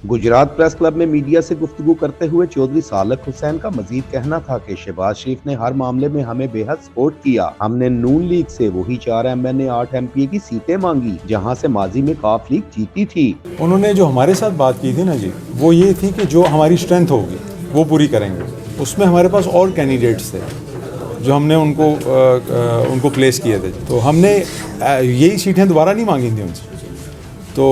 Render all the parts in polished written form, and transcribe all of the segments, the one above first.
Gujarat press club में media से गुफ्तगू करते हुए चौधरी सालक हुसैन का मजीद कहना था कि शहबाज शरीफ ने हर मामले में हमें बेहद सपोर्ट किया। हमने नून लीग से वही 4 MNA 8 MPA की सीटें मांगी जहां से माजी में काफ लीग जीती थी। उन्होंने जो हमारे साथ बात की थी ना जी, वो ये थी कि जो हमारी स्ट्रेंथ होगी वो पूरी करेंगे। उसमें हमारे पास और कैंडिडेट्स थे जो हमने उनको प्लेस किए थे, तो हमने यही सीटें दोबारा नहीं मांगी थी उनसे। तो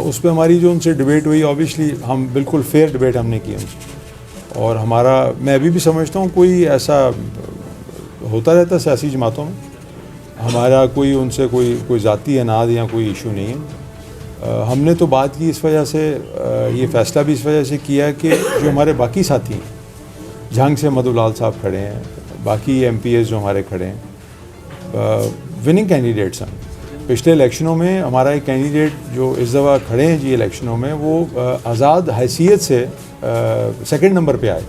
उस पर हमारी जो उनसे डिबेट हुई, ऑब्वियसली हम बिल्कुल फेयर डिबेट हमने की उनसे। और हमारा, मैं अभी भी समझता हूँ कोई ऐसा होता रहता सियासी जमातों में, हमारा कोई उनसे कोई ज़ाती अनाद या कोई इशू नहीं है। हमने तो बात की इस वजह से, ये फ़ैसला भी इस वजह से किया कि जो हमारे बाकी साथी हैं, जंग से मधुलाल साहब खड़े हैं, बाकी MPAs जो हमारे खड़े हैं, विनिंग कैंडिडेट्स हैं। पिछले इलेक्शनों में हमारा एक कैंडिडेट जो इस दफ़ा खड़े हैं जी इलेक्शनों में, वो आज़ाद हैसियत से सेकंड नंबर पे आए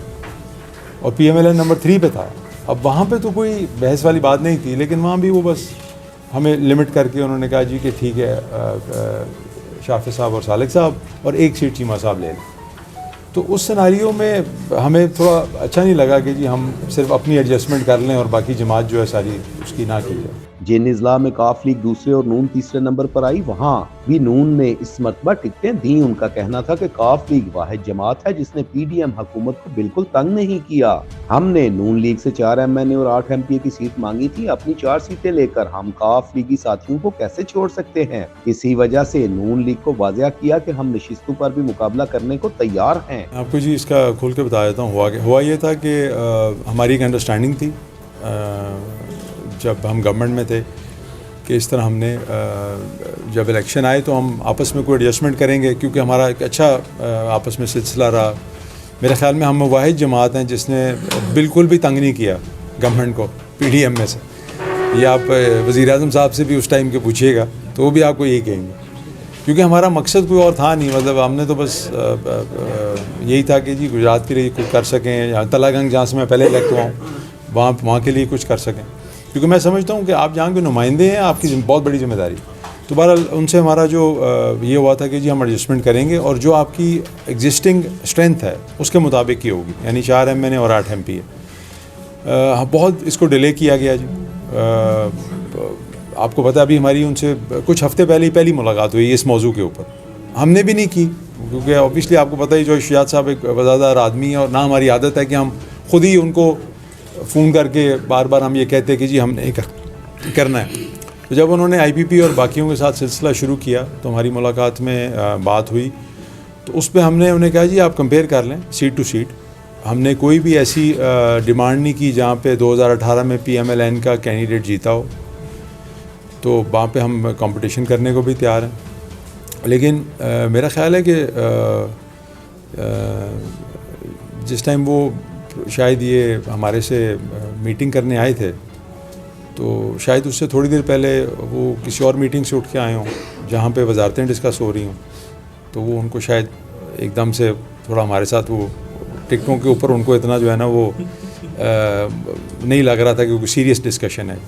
और PMLN नंबर 3 पे था। अब वहाँ पे तो कोई बहस वाली बात नहीं थी, लेकिन वहाँ भी वो बस हमें लिमिट करके उन्होंने कहा जी कि ठीक है, शाफिज साहब और सालिक साहब और एक सीट चीमा साहब ले लें। तो उस सिनारियो में हमें थोड़ा अच्छा नहीं लगा कि जी हम सिर्फ अपनी एडजस्टमेंट कर लें और बाकी जमात जो है सारी उसकी ना की जाए। जिन इजला में काफ लीग दूसरे और नून तीसरे नंबर पर आई, वहाँ भी नून ने इस मरतबा टिकटें दी। उनका कहना था कि काफ लीग वाहिद जमात है जिसने PDM हुकूमत को बिल्कुल तंग नहीं किया। हमने नून लीग से 4 MNA और 8 MPA की सीट मांगी थी। अपनी 4 सीटें लेकर हम काफ लीगी साथियों को कैसे छोड़ सकते हैं। इसी वजह से नून लीग को वाज़ेह किया कि हम नशिस्तों पर भी मुकाबला करने को तैयार हैं। आपको जी इसका खोल के बता देता हूँ। हुआ ये था कि हमारी एक अंडरस्टैंडिंग थी जब हम गवर्नमेंट में थे कि इस तरह हमने जब इलेक्शन आए तो हम आपस में कोई एडजस्टमेंट करेंगे, क्योंकि हमारा एक अच्छा आपस में सिलसिला रहा। मेरे ख्याल में हम वाहिद जमात हैं जिसने बिल्कुल भी तंग नहीं किया गवर्नमेंट को PDM में से। ये आप वज़ीर-ए-आज़म साहब से भी उस टाइम के पूछिएगा तो वो भी आपको यही कहेंगे, क्योंकि हमारा मकसद कोई और था नहीं। मतलब हमने तो बस यही था कि जी गुजरात के लिए कुछ कर सकें, या तलागंज जहाँ से मैं पहले इलेक्ट हुआ हूँ वहाँ के लिए कुछ कर सकें, क्योंकि मैं समझता हूँ कि आप जहाँ के नुमाइंदे हैं, आपकी बहुत बड़ी जिम्मेदारी। तो बहरहाल उनसे हमारा जो ये हुआ था कि जी हम एडजस्टमेंट करेंगे और जो आपकी एग्जिस्टिंग स्ट्रेंथ है उसके मुताबिक ही होगी, यानी 4 MNA और 8 MPA। बहुत इसको डिले किया गया जी। आपको पता है अभी हमारी उनसे कुछ हफ्ते पहले ही पहली मुलाकात हुई इस मौजू के ऊपर। हमने भी नहीं की, क्योंकि ऑब्वियसली आपको पता ही जो शुजात साहब एक वज़ादार आदमी है, और ना हमारी आदत है कि हम खुद ही उनको फ़ोन करके बार बार हम ये कहते हैं कि जी हमने करना है। तो जब उन्होंने IPP और बाकियों के साथ सिलसिला शुरू किया तो हमारी मुलाकात में बात हुई, तो उस पर हमने उन्हें कहा जी आप कंपेयर कर लें सीट टू सीट। हमने कोई भी ऐसी डिमांड नहीं की जहाँ पे 2018 में PMLN का कैंडिडेट जीता हो, तो वहाँ पे हम कंपटीशन करने को भी तैयार हैं। लेकिन मेरा ख़्याल है कि जिस टाइम वो शायद ये हमारे से मीटिंग करने आए थे, तो शायद उससे थोड़ी देर पहले वो किसी और मीटिंग से उठ के आए हों जहाँ पे वजारतें डिस्कस हो रही हों, तो वो उनको शायद एकदम से थोड़ा हमारे साथ वो टिकटों के ऊपर उनको इतना जो है ना वो नहीं लग रहा था कि कोई सीरियस डिस्कशन है।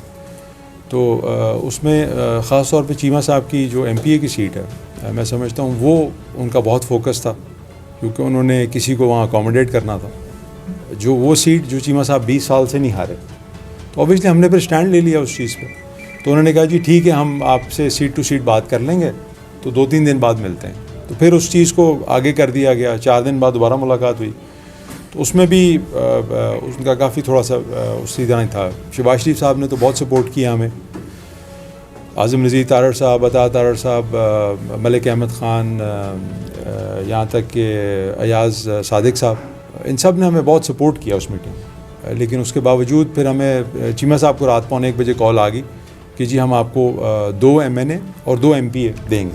तो उसमें ख़ास तौर पे चीमा साहब की जो MPA की सीट है, मैं समझता हूँ वो उनका बहुत फोकस था, क्योंकि उन्होंने किसी को वहाँ अकोमोडेट करना था। जो वो सीट जो चीमा साहब 20 साल से नहीं हारे, तो ऑब्वियसली हमने फिर स्टैंड ले लिया उस चीज़ पे। तो उन्होंने कहा जी ठीक है, हम आपसे सीट टू सीट बात कर लेंगे, तो 2-3 दिन बाद मिलते हैं। तो फिर उस चीज़ को आगे कर दिया गया। 4 दिन बाद दोबारा मुलाकात हुई, तो उसमें भी उनका काफ़ी थोड़ा सा उसी तरह ही था। शहबाज शरीफ साहब ने तो बहुत सपोर्ट किया हमें, आज़म नज़ीर तारड़ साहब, अता तारड़ साहब, मलिक अहमद ख़ान, यहाँ तक कि अयाज़ सादिक साहब, इन सब ने हमें बहुत सपोर्ट किया उस मीटिंग। लेकिन उसके बावजूद फिर हमें चीमा साहब को रात 1:45 बजे कॉल आ गई कि जी हम आपको 2 MNA और 2 MPA देंगे।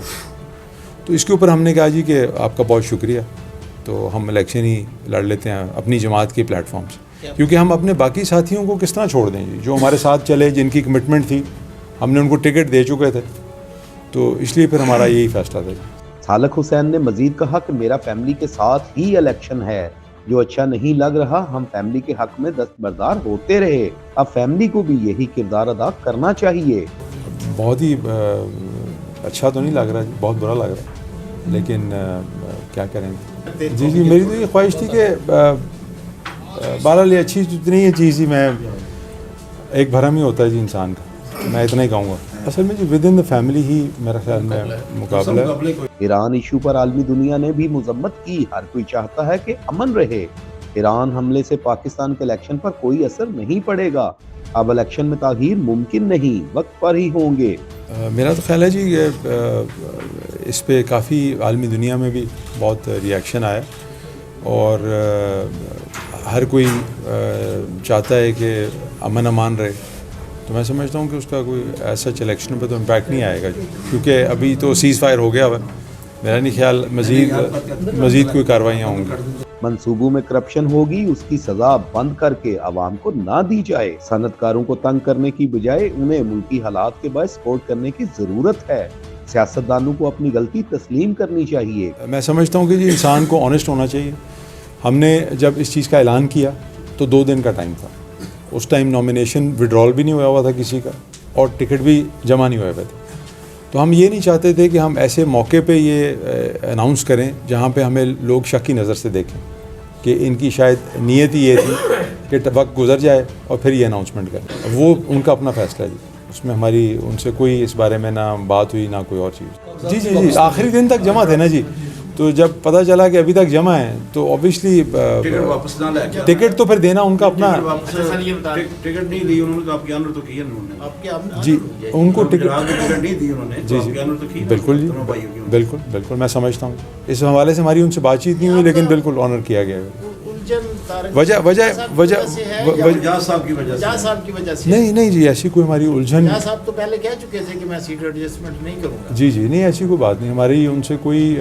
तो इसके ऊपर हमने कहा जी कि आपका बहुत शुक्रिया, तो हम इलेक्शन ही लड़ लेते हैं अपनी जमात के प्लेटफॉर्म से, क्योंकि हम अपने बाकी साथियों को किस तरह छोड़ दें जी, जो हमारे साथ चले, जिनकी कमिटमेंट थी, हमने उनको टिकट दे चुके थे। तो इसलिए फिर हमारा यही फैसला था। सालक हुसैन ने मजीद कहा कि मेरा फैमिली के साथ ही इलेक्शन है, जो अच्छा नहीं लग रहा हम फैमिली के हक में दस्तबरदार होते रहे, अब फैमिली को भी यही किरदार अदा करना चाहिए। बहुत ही अच्छा तो नहीं लग रहा, बहुत बुरा लग रहा है, लेकिन کیا کریں گے. جی جی میری تو یہ خواہش تھی کہ بہرحال یہ اچھی اتنی یہ چیز ہی میں ایک بھرم ہی ہوتا ہے جی انسان کا, میں اتنا ہی کہوں گا. اصل میں جی ود ان دا فیملی ہی میرا خیال میں مقابلہ ہے. ایران ایشو پر عالمی دنیا نے بھی مذمت کی. ہر کوئی چاہتا ہے کہ امن رہے. ایران حملے سے پاکستان کے الیکشن پر کوئی اثر نہیں پڑے گا. اب الیکشن میں تغیر ممکن نہیں, وقت پر ہی ہوں گے. میرا تو خیال ہے جی اس پہ کافی عالمی دنیا میں بھی بہت ریئیکشن آیا, اور ہر کوئی چاہتا ہے کہ امن امان رہے. تو میں سمجھتا ہوں کہ اس کا کوئی ایسا الیکشن پہ تو امپیکٹ نہیں آئے گا جی, کیونکہ ابھی تو سیز فائر ہو گیا ہوا. میرا نہیں خیال مزید کوئی کارروائیاں ہوں گی. منصوبوں میں کرپشن ہوگی, اس کی سزا بند کر کے عوام کو نہ دی جائے. صنعت کاروں کو تنگ کرنے کی بجائے انہیں ملکی حالات کے باعث سپورٹ کرنے کی ضرورت ہے. سیاستدانوں کو اپنی غلطی تسلیم کرنی چاہیے. میں سمجھتا ہوں کہ جی انسان کو آنیسٹ ہونا چاہیے. ہم نے جب اس چیز کا اعلان کیا تو 2 دن کا ٹائم تھا. اس ٹائم نامینیشن وڈرال بھی نہیں ہوا تھا کسی کا, اور ٹکٹ بھی جمع نہیں ہوئے تھے. تو ہم یہ نہیں چاہتے تھے کہ ہم ایسے موقع پہ یہ اناؤنس کریں جہاں پہ ہمیں لوگ شک کی نظر سے دیکھیں کہ ان کی شاید نیت ہی یہ تھی کہ وقت گزر جائے اور پھر یہ اناؤنسمنٹ کریں. وہ ان کا اپنا فیصلہ ہے جی, اس میں ہماری ان سے کوئی اس بارے میں نہ بات ہوئی نہ کوئی اور چیز. جی جی جی آخری دن تک جمع تھے نا جی. تو جب پتہ چلا کہ ابھی تک جمع ہے تو اوبیسلی ٹکٹ تو پھر دینا ان کا اپنا. ٹکٹ نہیں دی انہوں نے, تو آپ کے آنر تو کیا انہوں نے جی ان کو ٹکٹ نہیں دی انہوں نے. جی جی بالکل جی بالکل بالکل میں سمجھتا ہوں اس حوالے سے ہماری ان سے بات چیت نہیں ہوئی, لیکن بالکل آنر کیا گیا. وجہ نہیں جی ایسی کوئی ہماری الجھن صاحب تو پہلے کہہ چکے تھے کہ میں سیٹ ایڈجسٹمنٹ نہیں کروں گا. جی جی نہیں ایسی کوئی بات نہیں ہماری ان سے کوئی.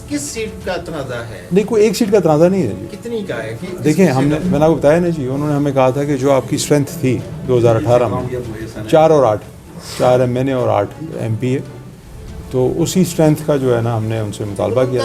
کس سیٹ کا تنازع ہے؟ نہیں کوئی ایک سیٹ کا تنازع نہیں ہے جی. کتنی کا ہے؟ دیکھیں میں نے آپ کو بتایا نا جی, انہوں نے ہمیں کہا تھا کہ جو آپ کی اسٹرینتھ تھی 2018 میں 4 اور 8 4 MNA اور 8 MP ہے, تو اسی اسٹرینتھ کا جو ہے نا ہم نے ان سے مطالبہ کیا.